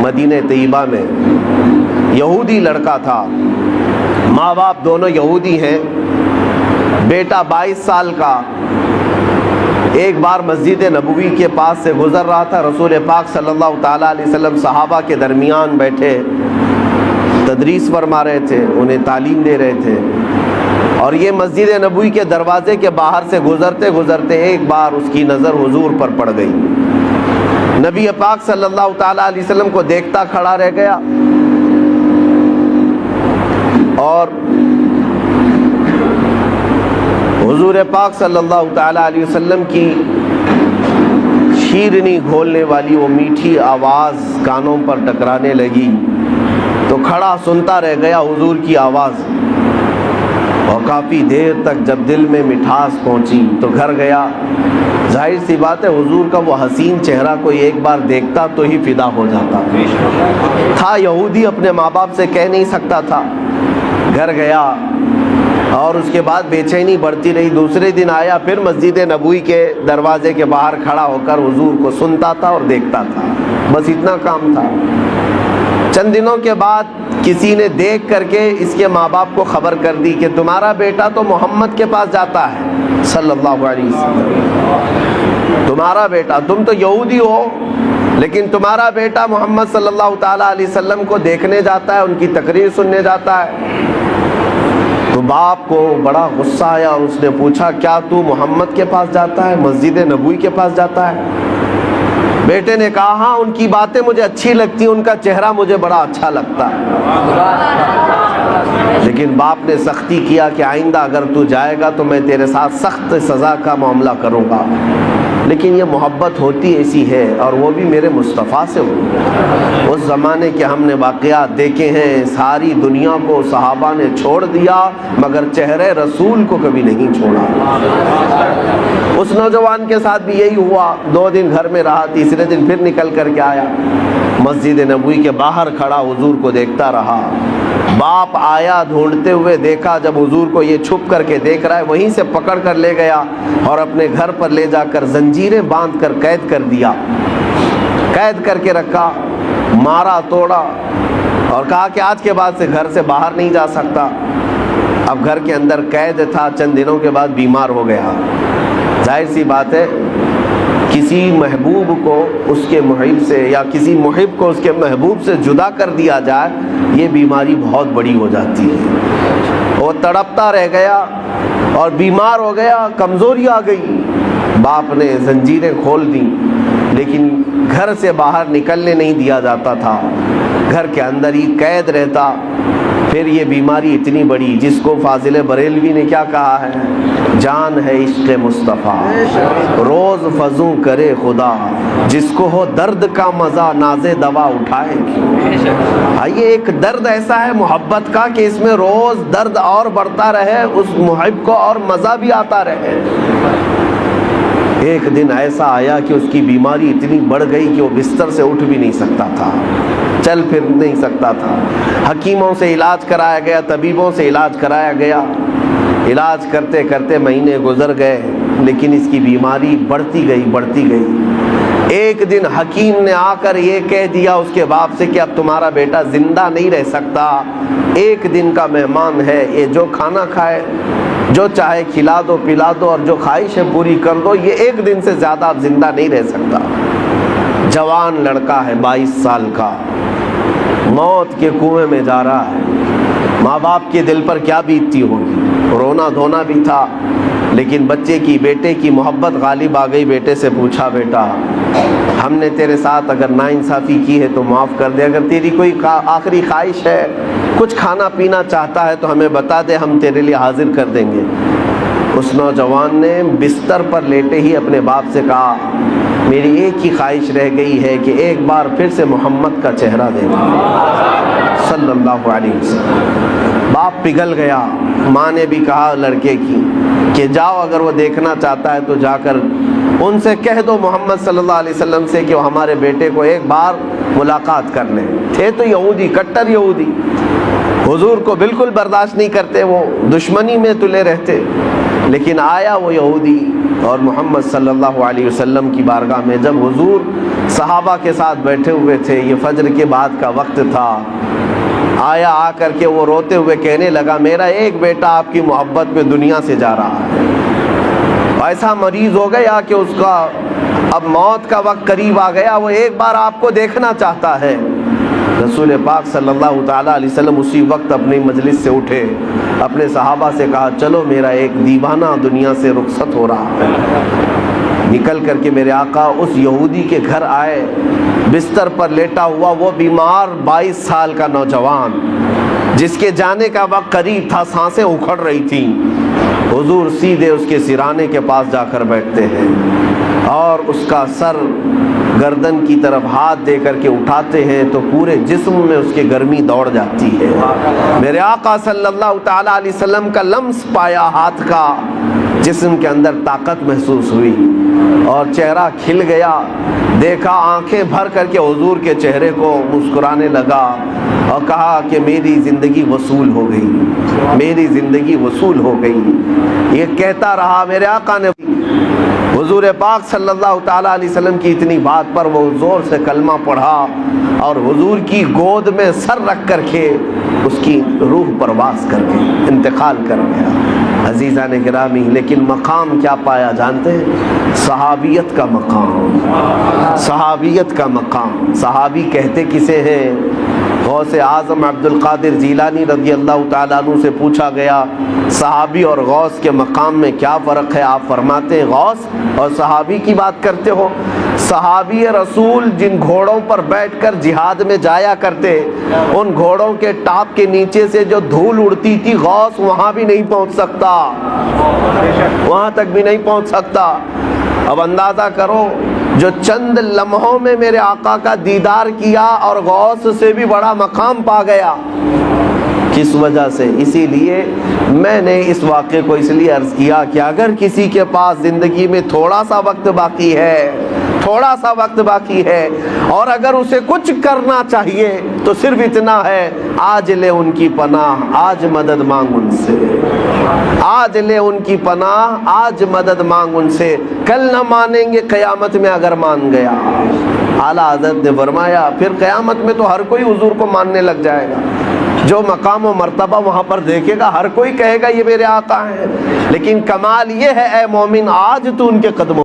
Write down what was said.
مدینہ طیبہ میں، یہودی لڑکا تھا، ماں باپ دونوں یہودی ہیں، بیٹا 22 سال کا ایک بار مسجد نبوی کے پاس سے گزر رہا تھا، رسول پاک صلی اللہ تعالیٰ علیہ وسلم صحابہ کے درمیان بیٹھے تدریس فرما رہے تھے، انہیں تعلیم دے رہے تھے، اور یہ مسجد نبوی کے دروازے کے باہر سے گزرتے گزرتے ایک بار اس کی نظر حضور پر پڑ گئی۔ نبی پاک صلی اللہ تعالیٰ علیہ وسلم کو دیکھتا کھڑا رہ گیا، اور حضور پاک صلی اللہ تعالیٰ علیہ وسلم کی شیرنی گھولنے والی وہ میٹھی آواز کانوں پر ٹکرانے لگی تو کھڑا سنتا رہ گیا حضور کی آواز، اور کافی دیر تک جب دل میں مٹھاس پہنچی تو گھر گیا۔ ظاہر سی بات ہے حضور کا وہ حسین چہرہ کوئی ایک بار دیکھتا تو ہی فدا ہو جاتا تھا۔ یہودی اپنے ماں باپ سے کہہ نہیں سکتا تھا، گھر گیا اور اس کے بعد بے چینی بڑھتی رہی۔ دوسرے دن آیا، پھر مسجد نبوی کے دروازے کے باہر کھڑا ہو کر حضور کو سنتا تھا اور دیکھتا تھا، بس اتنا کام تھا۔ چند دنوں کے بعد کسی نے دیکھ کر کے اس کے ماں باپ کو خبر کر دی کہ تمہارا بیٹا تو محمد کے پاس جاتا ہے صلی اللہ علیہ وسلم، تمہارا بیٹا، تم تو یہودی ہو لیکن تمہارا بیٹا محمد صلی اللہ تعالیٰ علیہ وسلم کو دیکھنے جاتا ہے، ان کی تقریر سننے جاتا ہے۔ تو باپ کو بڑا غصہ آیا اور اس نے پوچھا کیا تو محمد کے پاس جاتا ہے، مسجد نبوی کے پاس جاتا ہے؟ بیٹے نے کہا ہاں، ان کی باتیں مجھے اچھی لگتی ہیں، ان کا چہرہ مجھے بڑا اچھا لگتا ہے، لیکن باپ نے سختی کیا کہ آئندہ اگر تو جائے گا تو میں تیرے ساتھ سخت سزا کا معاملہ کروں گا، لیکن یہ محبت ہوتی ایسی ہے، اور وہ بھی میرے مصطفیٰ سے ہوئی۔ اس زمانے کے ہم نے واقعات دیکھے ہیں، ساری دنیا کو صحابہ نے چھوڑ دیا مگر چہرے رسول کو کبھی نہیں چھوڑا۔ اس نوجوان کے ساتھ بھی یہی ہوا، 2 دن گھر میں رہا، تیسرے دن پھر نکل کر کے آیا، مسجد نبوی کے باہر کھڑا حضور کو دیکھتا رہا۔ باپ آیا ڈھونڈتے ہوئے، دیکھا جب حضور کو یہ چھپ کر کے دیکھ رہا ہے، وہیں سے پکڑ کر لے گیا اور اپنے گھر پر لے جا کر زنجیریں باندھ کر قید کر دیا، قید کر کے رکھا، مارا توڑا، اور کہا کہ آج کے بعد سے گھر سے باہر نہیں جا سکتا۔ اب گھر کے اندر قید تھا، چند دنوں کے بعد بیمار ہو گیا۔ ظاہر سی بات ہے کسی محبوب کو اس کے محب سے، یا کسی محب کو اس کے محبوب سے جدا کر دیا جائے، یہ بیماری بہت بڑی ہو جاتی ہے۔ وہ تڑپتا رہ گیا اور بیمار ہو گیا، کمزوری آ گئی۔ باپ نے زنجیریں کھول دیں، لیکن گھر سے باہر نکلنے نہیں دیا جاتا تھا، گھر کے اندر ہی قید رہتا۔ پھر یہ بیماری اتنی بڑی جس کو فاضل بریلوی نے کیا کہا ہے، جان ہے عشق مصطفیٰ روز فزوں کرے خدا، جس کو ہو درد کا مزہ ناز دوا اٹھائے گی۔ یہ ایک درد ایسا ہے محبت کا کہ اس میں روز درد اور بڑھتا رہے، اس محب کو اور مزہ بھی آتا رہے۔ ایک دن ایسا آیا کہ اس کی بیماری اتنی بڑھ گئی کہ وہ بستر سے اٹھ بھی نہیں سکتا تھا، چل پھر نہیں سکتا تھا۔ حکیموں سے علاج کرایا گیا، طبیبوں سے علاج کرایا گیا، علاج کرتے کرتے مہینے گزر گئے، لیکن اس کی بیماری بڑھتی گئی۔ ایک دن حکیم نے آ کر یہ کہہ دیا اس کے باپ سے کہ اب تمہارا بیٹا زندہ نہیں رہ سکتا، ایک دن کا مہمان ہے، یہ جو کھانا کھائے، جو چاہے کھلا دو پلا دو، اور جو خواہش ہے پوری کر دو، یہ ایک دن سے زیادہ اب زندہ نہیں رہ سکتا۔ جوان لڑکا ہے، 22 سال کا، موت کے کنویں میں جا رہا ہے۔ ماں باپ کے دل پر کیا بیتتی ہوگی، رونا دھونا بھی تھا، لیکن بچے کی، بیٹے کی محبت غالب آ گئی۔ بیٹے سے پوچھا بیٹا ہم نے تیرے ساتھ اگر ناانصافی کی ہے تو معاف کر دے، اگر تیری کوئی آخری خواہش ہے، کچھ کھانا پینا چاہتا ہے تو ہمیں بتا دے، ہم تیرے لیے حاضر کر دیں گے۔ اس نوجوان نے بستر پر لیٹے ہی اپنے باپ سے کہا میری ایک ہی خواہش رہ گئی ہے کہ ایک بار پھر سے محمد کا چہرہ دیکھوں صلی اللہ علیہ وسلم۔ باپ پگھل گیا۔ ماں نے بھی کہا لڑکے کی کہ جاؤ، اگر وہ دیکھنا چاہتا ہے تو جا کر ان سے کہہ دو محمد صلی اللہ علیہ وسلم سے کہ وہ ہمارے بیٹے کو ایک بار ملاقات کر لیں۔ تھے تو یہودی، کٹر یہودی، حضور کو بالکل برداشت نہیں کرتے، وہ دشمنی میں تلے رہتے۔ لیکن آیا وہ یہودی اور محمد صلی اللہ علیہ وسلم کی بارگاہ میں جب حضور صحابہ کے ساتھ بیٹھے ہوئے تھے، یہ فجر کے بعد کا وقت تھا، آیا، آ کر کے وہ روتے ہوئے کہنے لگا میرا ایک بیٹا آپ کی محبت میں دنیا سے جا رہا ہے، ایسا مریض ہو گیا کہ اس کا اب موت کا وقت قریب آ گیا، وہ ایک بار آپ کو دیکھنا چاہتا ہے۔ رسول پاک صلی اللہ تعالیٰ علیہ وسلم اسی وقت اپنی مجلس سے اٹھے، اپنے صحابہ سے کہا چلو میرا ایک دیوانہ دنیا سے رخصت ہو رہا ہے۔ نکل کر کے میرے آقا اس یہودی کے گھر آئے، بستر پر لیٹا ہوا وہ بیمار 22 سال کا نوجوان جس کے جانے کا وقت قریب تھا، سانسیں اکھڑ رہی تھیں، حضور سیدھے اس کے سرانے کے پاس جا کر بیٹھتے ہیں اور اس کا سر گردن کی طرف ہاتھ دے کر کے اٹھاتے ہیں تو پورے جسم میں اس کے گرمی دوڑ جاتی ہے۔ میرے آقا صلی اللہ تعالیٰ علیہ وسلم کا لمس پایا ہاتھ کا، جسم کے اندر طاقت محسوس ہوئی اور چہرہ کھل گیا، دیکھا آنکھیں بھر کر کے حضور کے چہرے کو، مسکرانے لگا اور کہا کہ میری زندگی وصول ہو گئی، میری زندگی وصول ہو گئی۔ یہ کہتا رہا، میرے آقا نے حضور پاک صلی اللہ تعالیٰ علیہ وسلم کی اتنی بات پر وہ زور سے کلمہ پڑھا اور حضور کی گود میں سر رکھ کر کے اس کی روح پرواز کر گئی، انتقال کر گیا۔ عزیزان گرامی، لیکن مقام کیا پایا جانتے ہیں؟ صحابیت کا مقام، صحابیت کا مقام۔ صحابی کہتے کسے ہیں؟ غوث اعظم عبد القادر جیلانی رضی اللہ تعالیٰ عنہ سے پوچھا گیا صحابی اور غوث کے مقام میں کیا فرق ہے؟ آپ فرماتے ہیں غوث اور صحابی کی بات کرتے ہو؟ صحابی رسول جن گھوڑوں پر بیٹھ کر جہاد میں جایا کرتے، ان گھوڑوں کے ٹاپ کے نیچے سے جو دھول اڑتی تھی، غوث وہاں بھی نہیں پہنچ سکتا، وہاں تک بھی نہیں پہنچ سکتا۔ اب اندازہ کرو، جو چند لمحوں میں میرے آقا کا دیدار کیا اور غوث سے بھی بڑا مقام پا گیا، کس وجہ سے؟ اسی لیے میں نے اس واقعے کو اس لیے عرض کیا کہ اگر کسی کے پاس زندگی میں تھوڑا سا وقت باقی ہے، تھوڑا سا وقت باقی ہے اور اگر اسے کچھ کرنا چاہیے تو صرف اتنا ہے، آج لے ان کی پناہ، آج مدد مانگ ان سے، آج لے ان کی پناہ، آج مدد مانگ ان سے، کل نہ مانیں گے قیامت میں اگر مان گیا۔ اعلیٰ حضرت نے فرمایا پھر قیامت میں تو ہر کوئی حضور کو ماننے لگ جائے گا، جو مقام و مرتبہ وہاں پر دیکھے گا ہر کوئی کہے گا یہ میرے آقا ہیں، لیکن کمال یہ ہے اے مومن آج تو ان کے قدموں